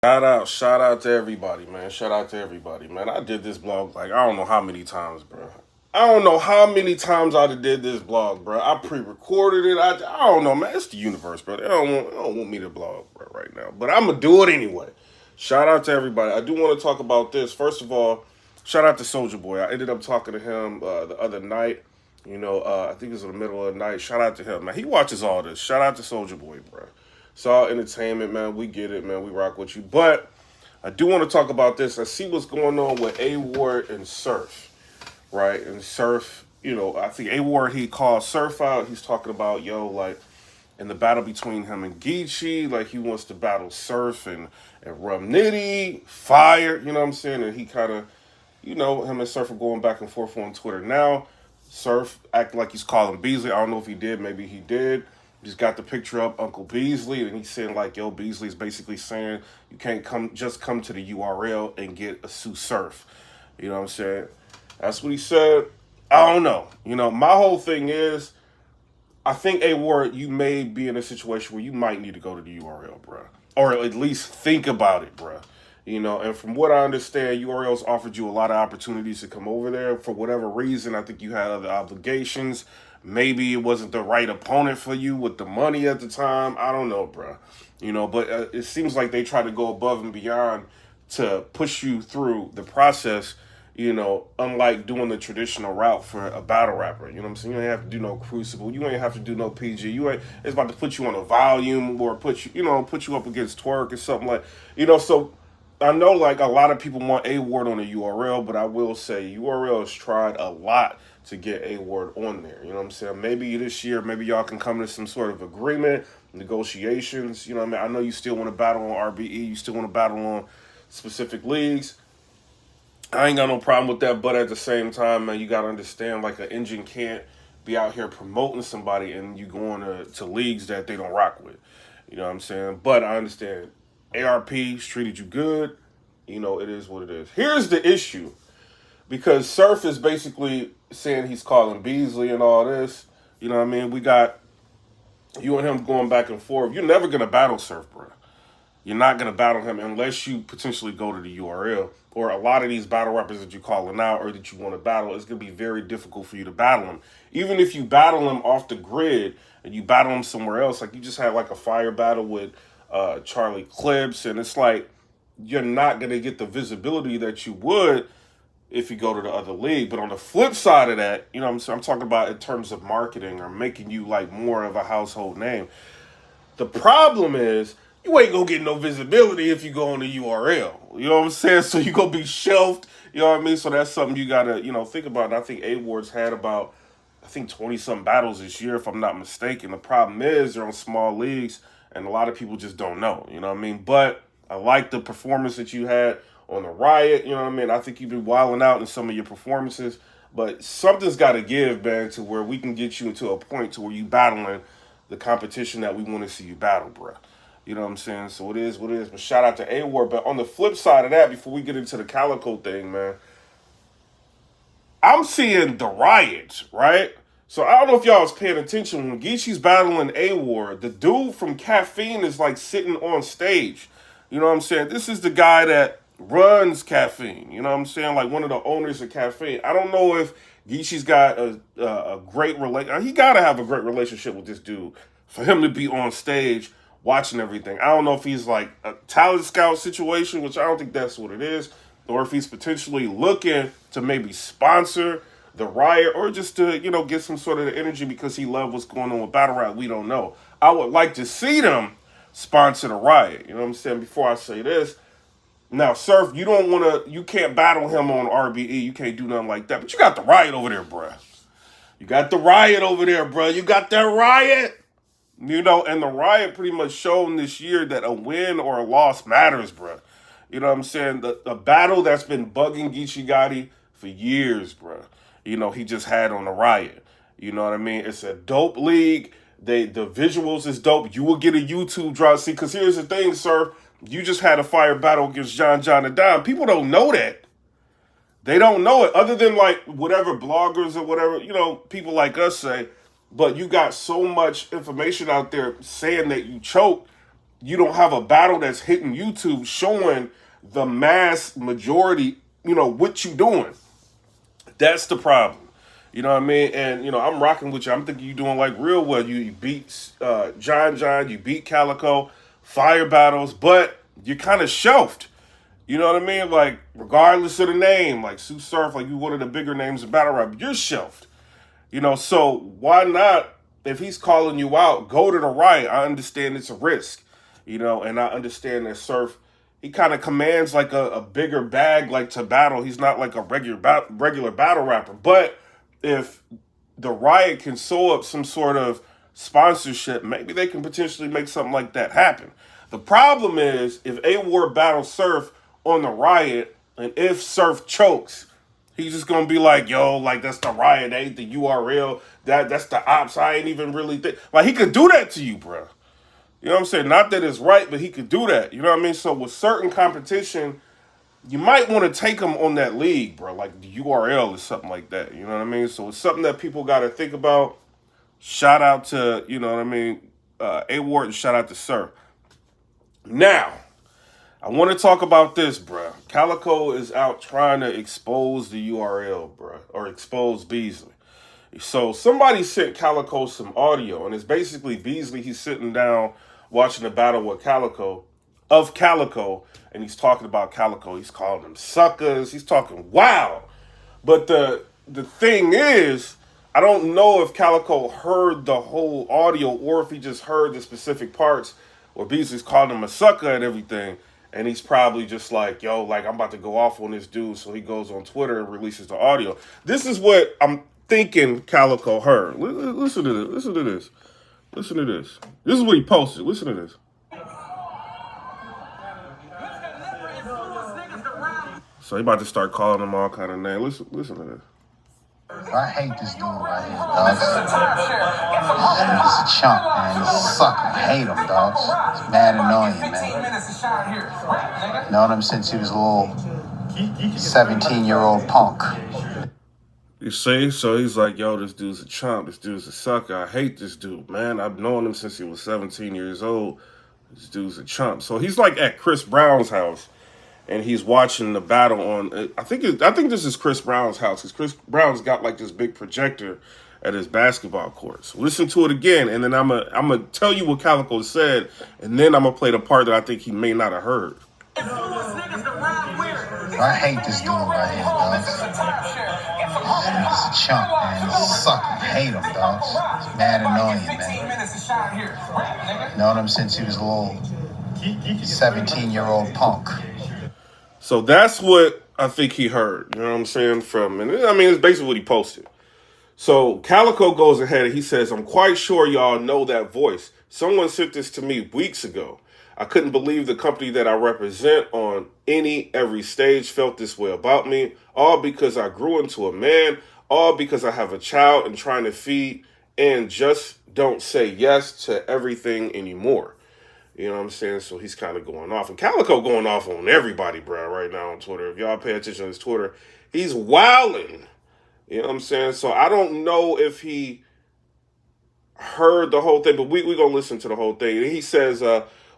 Shout out to everybody, man. Shout out to everybody, man. I did this blog like I don't know how many times, bro. I don't know how many times I did this blog, bro. I pre-recorded it. I don't know, man. It's the universe, bro. They don't want me to blog, bro, right now. But I'm gonna do it anyway. Shout out to everybody. I do want to talk about this. First of all, shout out to Soldier Boy. I ended up talking to him the other night. I think it was in the middle of the night. Shout out to him, man. He watches all this. Shout out to Soldier Boy, bro. It's all entertainment, man. We get it, man. We rock with you. But I do want to talk about this. I see what's going on with AWARD and Surf, right? And Surf, I think AWARD, he called Surf out. He's talking about, like, in the battle between him and Geechee, like, he wants to battle Surf and Rum Nitty, Fire, you know what I'm saying? And he kind of, him and Surf are going back and forth on Twitter now. Surf acting like he's calling Beasley. I don't know if he did. Maybe he did. He's got the picture up, Uncle Beasley, and he's saying like, "Yo, Beasley's basically saying you can't come to the URL and get a Sue Surf." You know what I'm saying? That's what he said. I don't know. My whole thing is, I think AWARD, you may be in a situation where you might need to go to the URL, bro, or at least think about it, bro. And from what I understand, URLs offered you a lot of opportunities to come over there. For whatever reason, I think you had other obligations. Maybe it wasn't the right opponent for you with the money at the time. I don't know, bro. But it seems like they try to go above and beyond to push you through the process, unlike doing the traditional route for a battle rapper. You know what I'm saying? You ain't have to do no Crucible. You ain't have to do no PG. It's about to put you on a volume or put you up against Twerk or something so I know like a lot of people want AWARD on the URL, but I will say URL has tried a lot to get AWARD on there. You know what I'm saying? Maybe this year, maybe y'all can come to some sort of agreement, negotiations. You know what I mean? I know you still want to battle on RBE, you still want to battle on specific leagues. I ain't got no problem with that, but at the same time, man, you got to understand like an engine can't be out here promoting somebody and you going to leagues that they don't rock with. You know what I'm saying? But I understand ARP's treated you good. It is what it is. Here's the issue. Because Surf is basically saying he's calling Beasley and all this. You know what I mean? We got you and him going back and forth. You're never going to battle Surf, bro. You're not going to battle him unless you potentially go to the URL. Or a lot of these battle rappers that you're calling out or that you want to battle, it's going to be very difficult for you to battle him. Even if you battle him off the grid and you battle him somewhere else, like you just had like a fire battle with Charlie Clips, and it's like you're not going to get the visibility that you would if you go to the other league. But on the flip side of that, I'm talking about in terms of marketing or making you like more of a household name. The problem is you ain't gonna get no visibility if you go on the URL. You know what I'm saying? So you gonna be shelved. You know what I mean? So that's something you gotta, think about. And I think AWARD's had about, 20-something battles this year, if I'm not mistaken. The problem is they're on small leagues and a lot of people just don't know. You know what I mean? But I like the performance that you had on the Riot. You know what I mean? I think you've been wilding out in some of your performances. But something's got to give, man, to where we can get you into a point to where you battling the competition that we want to see you battle, bro. You know what I'm saying? So it is what it is. But shout out to AWARD. But on the flip side of that, before we get into the CALICOE thing, man, I'm seeing the Riot, right? So I don't know if y'all was paying attention. When Geechee's battling AWARD, the dude from Caffeine is like sitting on stage. You know what I'm saying? This is the guy that runs Caffeine. You know what I'm saying? Like one of the owners of Caffeine. I don't know if Geechee's got a great relationship. He got to have a great relationship with this dude for him to be on stage watching everything. I don't know if he's like a talent scout situation, which I don't think that's what it is, or if he's potentially looking to maybe sponsor the Riot or just to, get some sort of energy because he loves what's going on with Battle Rap. We don't know. I would like to see them sponsor the Riot. You know what I'm saying? Before I say this, now, Surf, you can't battle him on RBE. You can't do nothing like that. But you got the Riot over there, bruh. You got the Riot over there, bruh. You got that Riot. And the Riot pretty much shown this year that a win or a loss matters, bruh. You know what I'm saying? The battle that's been bugging Geechee Gotti for years, bruh. He just had on the Riot. You know what I mean? It's a dope league. The visuals is dope. You will get a YouTube drop. See, because here's the thing, sir. You just had a fire battle against John and Dime. People don't know that. They don't know it. Other than like whatever bloggers or whatever, people like us say. But you got so much information out there saying that you choked. you don't have a battle that's hitting YouTube showing the mass majority, what you doing. That's the problem. You know what I mean? And, I'm rocking with you. I'm thinking you doing like real well. You beat John, you beat Calico, fire battles, but you're kind of shelved. You know what I mean? Like, regardless of the name, like TSU Surf, like you one of the bigger names in battle rap, you're shelved. So why not, if he's calling you out, go to the right. I understand it's a risk, and I understand that Surf, he kind of commands like a bigger bag, like to battle. He's not like a regular battle rapper. But if the Riot can sew up some sort of sponsorship, maybe they can potentially make something like that happen. The problem is if AWARD battles Surf on the Riot, and if Surf chokes, he's just gonna be like, yo, like that's the Riot, ain't the URL, that's the ops. I ain't even really think like he could do that to you, bro. You know what I'm saying? Not that it's right, but he could do that. You know what I mean? So with certain competition, you might want to take him on that league, bro, like the URL or something like that. You know what I mean? So it's something that people got to think about. Shout out to, AWARD, and shout out to Sir. Now, I want to talk about this, bro. CALICOE is out trying to expose the URL, bro, or expose Beaselly. So somebody sent CALICOE some audio, and it's basically Beaselly. He's sitting down watching the battle with CALICOE, and he's talking about CALICOE. He's calling them suckers. He's talking wow. But the thing is, I don't know if CALICOE heard the whole audio or if he just heard the specific parts where Beaselly's calling him a sucker and everything. And he's probably just like, yo, like I'm about to go off on this dude. So he goes on Twitter and releases the audio. This is what I'm thinking CALICOE heard. Listen to this. Listen to this. Listen to this. This is what he posted. Listen to this. So he about to start calling him all kind of names. Listen to this. I hate this dude right here, dogs. He's a chump, man. He's a sucker. I hate him, dogs. It's mad annoying, man. Known him since he was a little 17-year-old punk. You see? So he's like, yo, this dude's a chump. This dude's a sucker. I hate this dude, man. I've known him since he was 17 years old. This dude's a chump. So he's like at Chris Brown's house. And he's watching the battle on. I think this is Chris Brown's house because Chris Brown's got like this big projector at his basketball court. So listen to it again, and then I'm gonna tell you what CALICOE said, and then I'm gonna play the part that I think he may not have heard. I hate this dude right here, dogs. He's a chump, man. He's a sucker. I hate him, dogs. It's mad annoying, man. Known him since he was a little 17-year-old punk. So that's what I think he heard, you know what I'm saying, and I mean, it's basically what he posted. So CALICOE goes ahead and he says, I'm quite sure y'all know that voice. Someone sent this to me weeks ago. I couldn't believe the company that I represent on every stage felt this way about me, all because I grew into a man, all because I have a child and trying to feed and just don't say yes to everything anymore. You know what I'm saying? So he's kind of going off. And CALICOE going off on everybody, bro, right now on Twitter. If y'all pay attention to his Twitter, he's wilding. You know what I'm saying? So I don't know if he heard the whole thing, but we going to listen to the whole thing. And he says,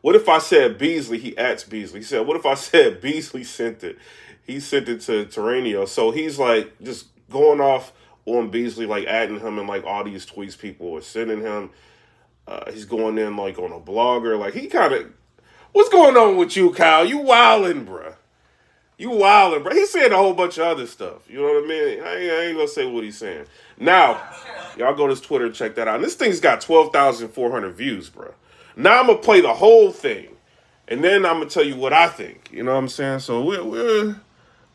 what if I said Beaselly? He adds Beaselly. He said, what if I said Beaselly sent it? He sent it to Terranio. So he's like just going off on Beaselly, like adding him in like all these tweets people are sending him. He's going in like on a blogger. Like he kind of, what's going on with you, Kyle? You wildin', bruh. You wildin', bruh. He's saying a whole bunch of other stuff. You know what I mean? I ain't gonna say what he's saying. Now, y'all go to his Twitter and check that out. And this thing's got 12,400 views, bruh. Now I'm gonna play the whole thing. And then I'm gonna tell you what I think. You know what I'm saying? So we're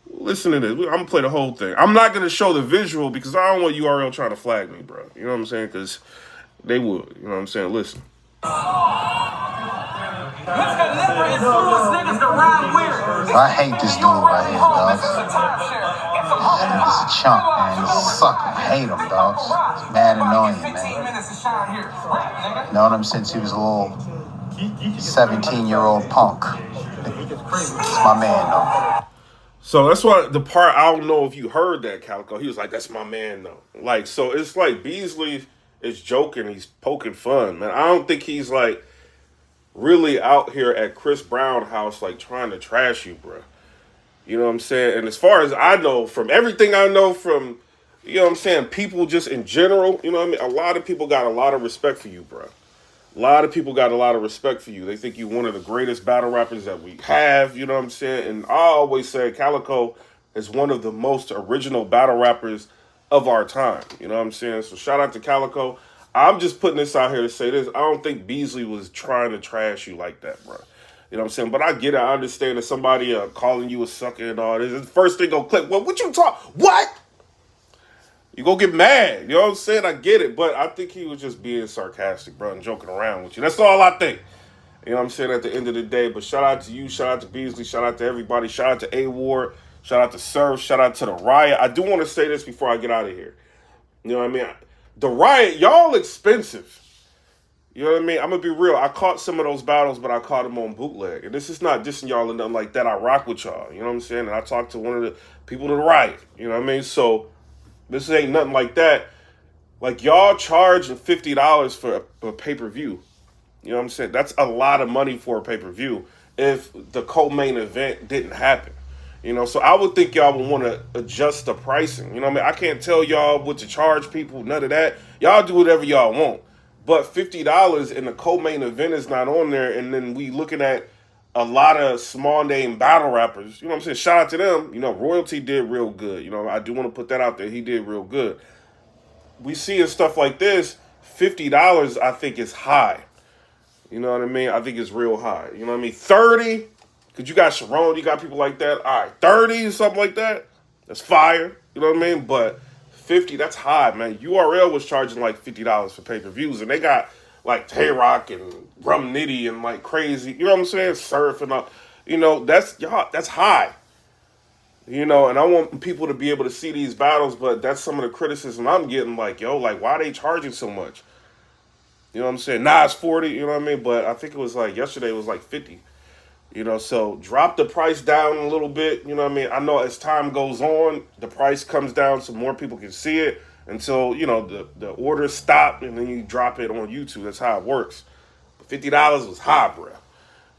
listen to this. I'm gonna play the whole thing. I'm not gonna show the visual because I don't want URL trying to flag me, bro. You know what I'm saying? Because they would. You know what I'm saying? Listen. I hate this dude right here, dogs. He's a chump, man. He's a sucker. I hate him, dogs. It's mad annoying, man. Known him since he was a little 17-year-old punk. It's my man, though. So that's why the part, I don't know if you heard that, CALICOE. He was like, that's my man, though. Like, so it's like Beaselly is joking. He's poking fun, man. I don't think he's like really out here at Chris Brown house, like trying to trash you, bro. You know what I'm saying? And as far as I know, from everything I know from, you know what I'm saying, people just in general, you know what I mean? A lot of people got a lot of respect for you, bro. A lot of people got a lot of respect for you. They think you're one of the greatest battle rappers that we have, you know what I'm saying? And I always say CALICOE is one of the most original battle rappers of our time, you know what I'm saying? So shout out to CALICOE. I'm just putting this out here to say this. I don't think Beasley was trying to trash you like that, bro. You know what I'm saying? But I get it. I understand that somebody calling you a sucker and all this. The first thing gonna click. Well, what you talk? What? You gonna get mad. You know what I'm saying? I get it. But I think he was just being sarcastic, bro, and joking around with you. That's all I think. You know what I'm saying? At the end of the day. But shout out to you. Shout out to Beasley. Shout out to everybody. Shout out to AWARD. Shout out to Surf. Shout out to the Riot. I do want to say this before I get out of here. You know what I mean? The Riot, y'all expensive. You know what I mean? I'm going to be real. I caught some of those battles, but I caught them on bootleg. And this is not dissing y'all or nothing like that. I rock with y'all. You know what I'm saying? And I talked to one of the people to the Riot. You know what I mean? So this ain't nothing like that. Like, y'all charging $50 for a pay-per-view. You know what I'm saying? That's a lot of money for a pay-per-view if the co-main event didn't happen. You know, so I would think y'all would want to adjust the pricing. You know what I mean? I can't tell y'all what to charge people, none of that. Y'all do whatever y'all want. But $50 and the co-main event is not on there, and then we looking at a lot of small-name battle rappers. You know what I'm saying? Shout out to them. You know, Royalty did real good. You know, I do want to put that out there. He did real good. We see stuff like this, $50 I think is high. You know what I mean? I think it's real high. You know what I mean? 30, because you got Sharon, you got people like that. All right, 30, something like that. That's fire. You know what I mean? But 50, that's high, man. URL was charging like $50 for pay-per-views, and they got like Tay-Rock and Rum Nitty and like crazy, you know what I'm saying? Surf and all. You know, that's high. You know, and I want people to be able to see these battles, but that's some of the criticism I'm getting, like, yo, like, why are they charging so much? You know what I'm saying? Nah, it's 40, you know what I mean? But I think it was like, yesterday it was like 50. You know, so drop the price down a little bit, you know what I mean? I know as time goes on, the price comes down so more people can see it until, you know, the orders stop and then you drop it on YouTube. That's how it works. But $50 was high, bro.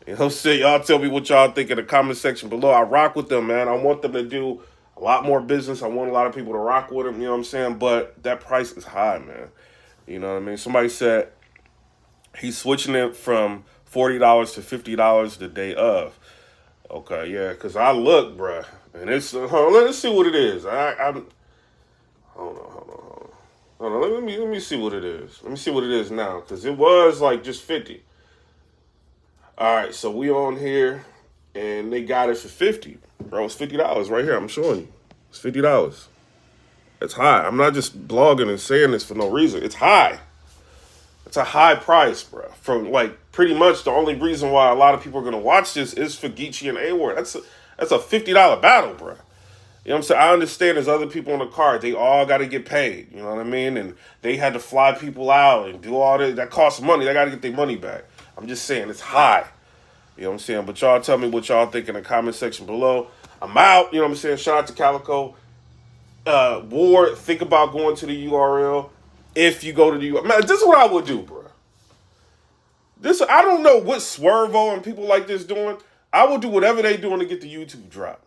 You know what I'm saying? Y'all tell me what y'all think in the comment section below. I rock with them, man. I want them to do a lot more business. I want a lot of people to rock with them, you know what I'm saying? But that price is high, man. You know what I mean? Somebody said he's switching it from $40 to $50 the day of. Okay, yeah, because I look, bruh, and it's, let's see what it is. Hold on. Let me see what it is. Let me see what it is now, because it was like just 50. All right, so we on here, and they got it for 50. Bro, it's $50 right here. I'm showing you. It's $50. It's high. I'm not just blogging and saying this for no reason. It's high. It's a high price, bro. From like pretty much the only reason why a lot of people are gonna watch this is for Geechee and AWARD. That's a $50 battle, bro. You know what I'm saying? I understand there's other people on the card. They all got to get paid. You know what I mean? And they had to fly people out and do all that. That costs money. They got to get their money back. I'm just saying it's high. You know what I'm saying? But y'all tell me what y'all think in the comment section below. I'm out. You know what I'm saying? Shout out to CALICOE. Ward, think about going to the URL. If you go to the URL. Man, this is what I would do, bro. I don't know what Swervo and people like this doing. I will do whatever they doing to get the YouTube drop.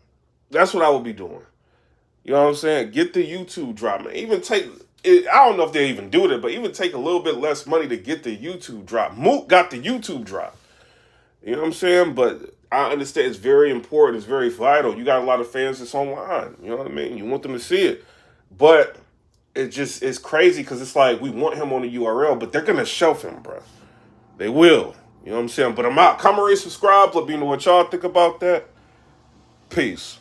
That's what I would be doing. You know what I'm saying? Get the YouTube drop, man. Even take it, I don't know if they even do it, but even take a little bit less money to get the YouTube drop. Mook got the YouTube drop. You know what I'm saying? But I understand it's very important. It's very vital. You got a lot of fans that's online. You know what I mean? You want them to see it. But it's crazy because it's like we want him on the URL, but they're going to shelf him, bro. They will. You know what I'm saying? But I'm out. Comment, rate, subscribe. Let me know what y'all think about that. Peace.